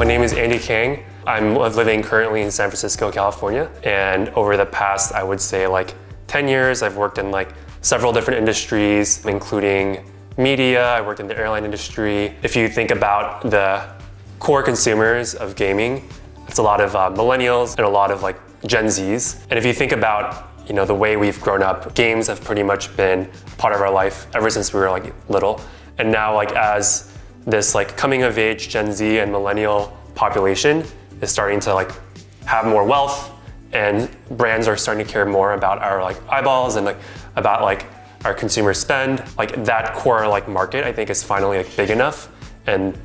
My name is Andy Kang. I'm living currently in San Francisco, California. And over the past, I would say 10 years, I've worked in several different industries, including media. I worked in the airline industry. If you think about the core consumers of gaming, it's a lot of millennials and a lot of Gen Zs. And if you think about the way we've grown up, games have pretty much been part of our life ever since we were little. And now as this coming of age Gen Z and millennial population is starting to have more wealth, and brands are starting to care more about our eyeballs and about our consumer spend, that core market I think is finally big enough, and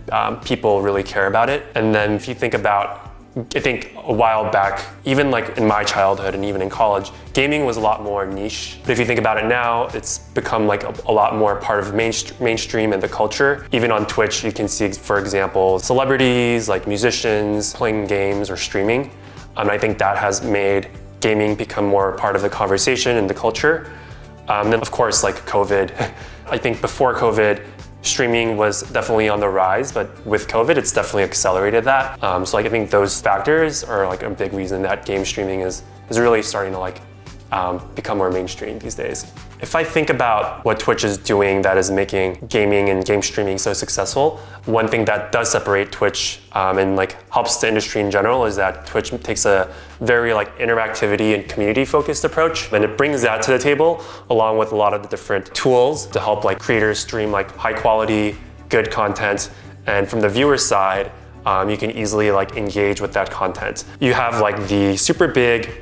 people really care about it. And then if you think about, I think a while back, even in my childhood and even in college, gaming was a lot more niche. But if you think about it now, it's become a lot more part of mainstream and the culture. Even on Twitch, you can see, for example, celebrities, musicians playing games or streaming. And I think that has made gaming become more part of the conversation and the culture. Then of course, COVID, I think before COVID, streaming was definitely on the rise, but with COVID, it's definitely accelerated that. So I think those factors are a big reason that game streaming is really starting to become more mainstream these days. If I think about what Twitch is doing that is making gaming and game streaming so successful, one thing that does separate Twitch and helps the industry in general is that Twitch takes a very interactivity and community focused approach, and it brings that to the table along with a lot of the different tools to help creators stream high quality, good content. And from the viewer side, you can easily engage with that content. You have the super big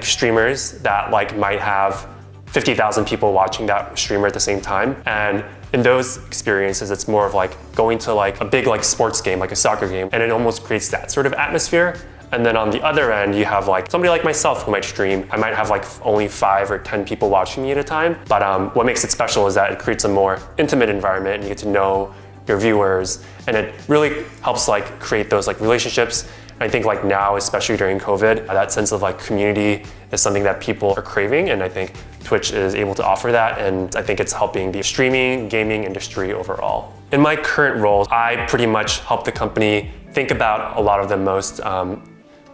streamers that might have 50,000 people watching that streamer at the same time. And in those experiences, it's more of going to a big sports game, a soccer game, and it almost creates that sort of atmosphere. And then on the other end, you have somebody like myself who might stream. I might have only 5 or 10 people watching me at a time. But what makes it special is that it creates a more intimate environment, and you get to know your viewers, and it really helps create those relationships. I think now, especially during COVID, that sense of community is something that people are craving, and I think Twitch is able to offer that, and I think it's helping the streaming gaming industry overall. In my current role, I pretty much help the company think about a lot of the most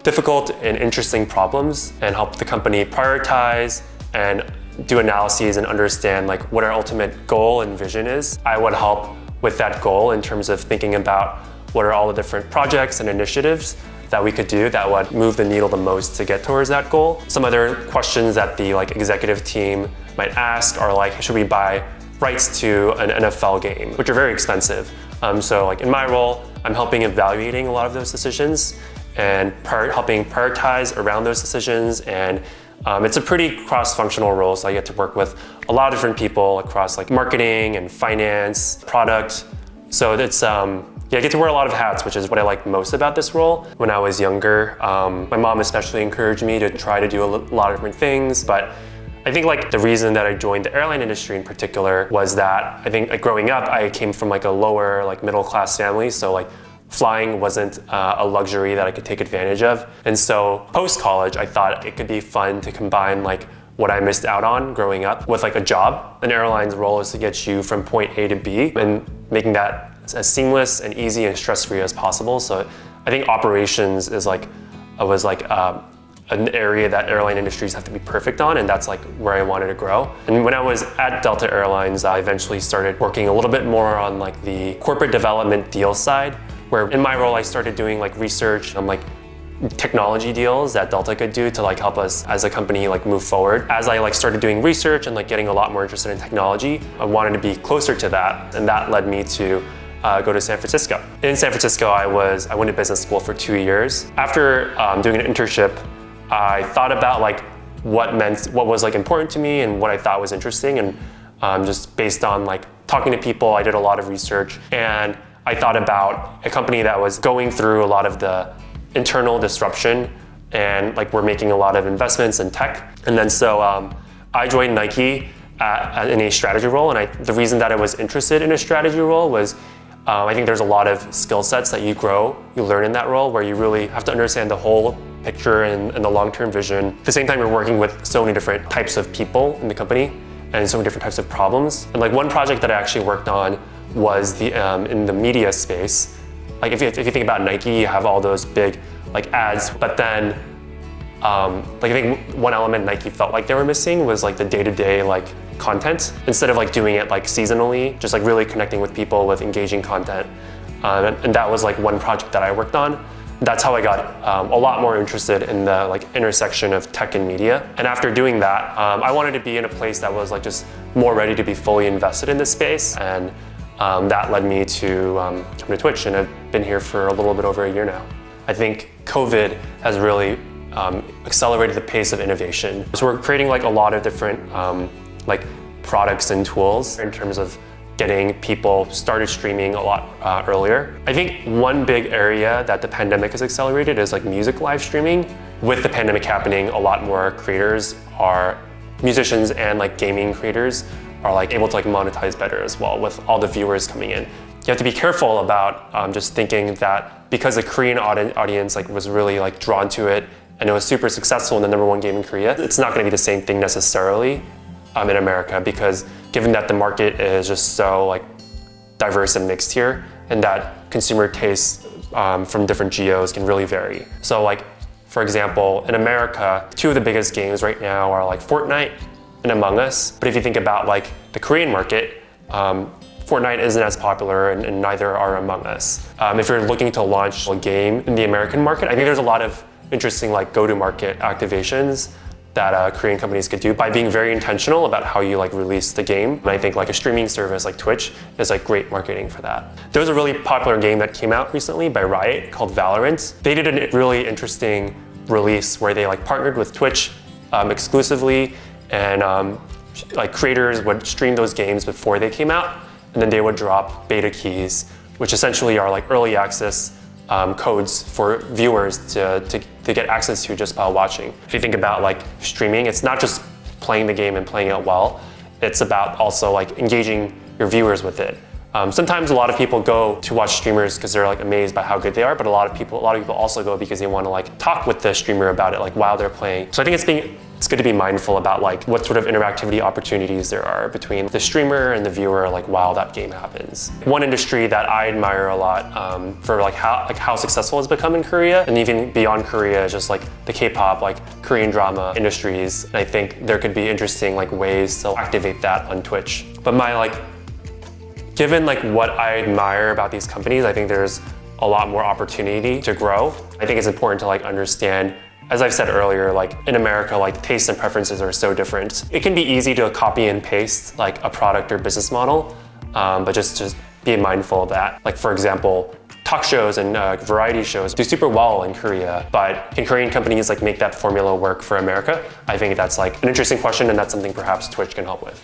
difficult and interesting problems, and help the company prioritize and do analyses and understand what our ultimate goal and vision is. I would help with that goal in terms of thinking about what are all the different projects and initiatives that we could do that would move the needle the most to get towards that goal. Some other questions that the executive team might ask are should we buy rights to an NFL game, which are very expensive. So in my role, I'm helping evaluating a lot of those decisions and helping prioritize around those decisions. And it's a pretty cross-functional role, so I get to work with a lot of different people across marketing and finance, product. So it's I get to wear a lot of hats, which is what I like most about this role. When I was younger, my mom especially encouraged me to try to do a lot of different things. But I think the reason that I joined the airline industry in particular was that I think growing up, I came from a lower middle class family. So flying wasn't a luxury that I could take advantage of. And so post-college, I thought it could be fun to combine what I missed out on growing up with a job. An airline's role is to get you from point A to B, and making that as seamless and easy and stress-free as possible. So I think operations is an area that airline industries have to be perfect on, and that's where I wanted to grow. And when I was at Delta Airlines, I eventually started working a little bit more on the corporate development deal side, where in my role I started doing research on technology deals that Delta could do to help us as a company move forward. As I started doing research and getting a lot more interested in technology, I wanted to be closer to that, and that led me to go to San Francisco. In San Francisco, I went to business school for 2 years. After doing an internship, I thought about what was important to me and what I thought was interesting, and just based on talking to people, I did a lot of research, and I thought about a company that was going through a lot of the internal disruption, and we're making a lot of investments in tech. And then so I joined Nike in a strategy role, and the reason that I was interested in a strategy role was I think there's a lot of skill sets that you learn in that role, where you really have to understand the whole picture and the long-term vision. At the same time, you're working with so many different types of people in the company and so many different types of problems. And one project that I actually worked on was in the media space. like if you think about Nike, you have all those big like ads, but then like I think one element Nike felt like they were missing was like the day-to-day like content. Instead of like doing it like seasonally, just like really connecting with people with engaging content. And that was like one project that I worked on. That's how I got a lot more interested in the like intersection of tech and media. And after doing that, I wanted to be in a place that was like just more ready to be fully invested in this space. And that led me to come to Twitch, and I've been here for a little bit over a year now. I think COVID has really accelerated the pace of innovation. So we're creating like a lot of different like products and tools in terms of getting people started streaming a lot earlier. I think one big area that the pandemic has accelerated is like music live streaming. With the pandemic happening, a lot more creators are musicians and like gaming creators are like able to like monetize better as well with all the viewers coming in. You have to be careful about just thinking that because the Korean audience like was really like drawn to it and it was super successful in the #1 game in Korea, it's not going to be the same thing necessarily in America, because given that the market is just so like diverse and mixed here, and that consumer tastes from different geos can really vary. So like, for example, in America, two of the biggest games right now are like Fortnite and Among Us. But if you think about like the Korean market, Fortnite isn't as popular and neither are Among Us. If you're looking to launch a game in the American market, I think there's a lot of interesting like go-to-market activations that Korean companies could do by being very intentional about how you like release the game. And I think like a streaming service like Twitch is like great marketing for that. There was a really popular game that came out recently by Riot called Valorant. They did a really interesting release where they like partnered with Twitch exclusively, and like creators would stream those games before they came out, and then they would drop beta keys, which essentially are like early access codes for viewers to get access to just by watching. If you think about like streaming, it's not just playing the game and playing it well, it's about also like engaging your viewers with it. Sometimes a lot of people go to watch streamers because they're like amazed by how good they are, but a lot of people also go because they want to like talk with the streamer about it like while they're playing. So I think it's good to be mindful about like what sort of interactivity opportunities there are between the streamer and the viewer like while that game happens. One industry that I admire a lot for like how successful it's become in Korea, and even beyond Korea, is just like the K-pop, like Korean drama industries. And I think there could be interesting like ways to activate that on Twitch. But given like what I admire about these companies, I think there's a lot more opportunity to grow. I think it's important to like understand, as I've said earlier, like in America, like tastes and preferences are so different. It can be easy to copy and paste like a product or business model, but just be mindful of that. Like for example, talk shows and variety shows do super well in Korea, but can Korean companies like make that formula work for America? I think that's like an interesting question, and that's something perhaps Twitch can help with.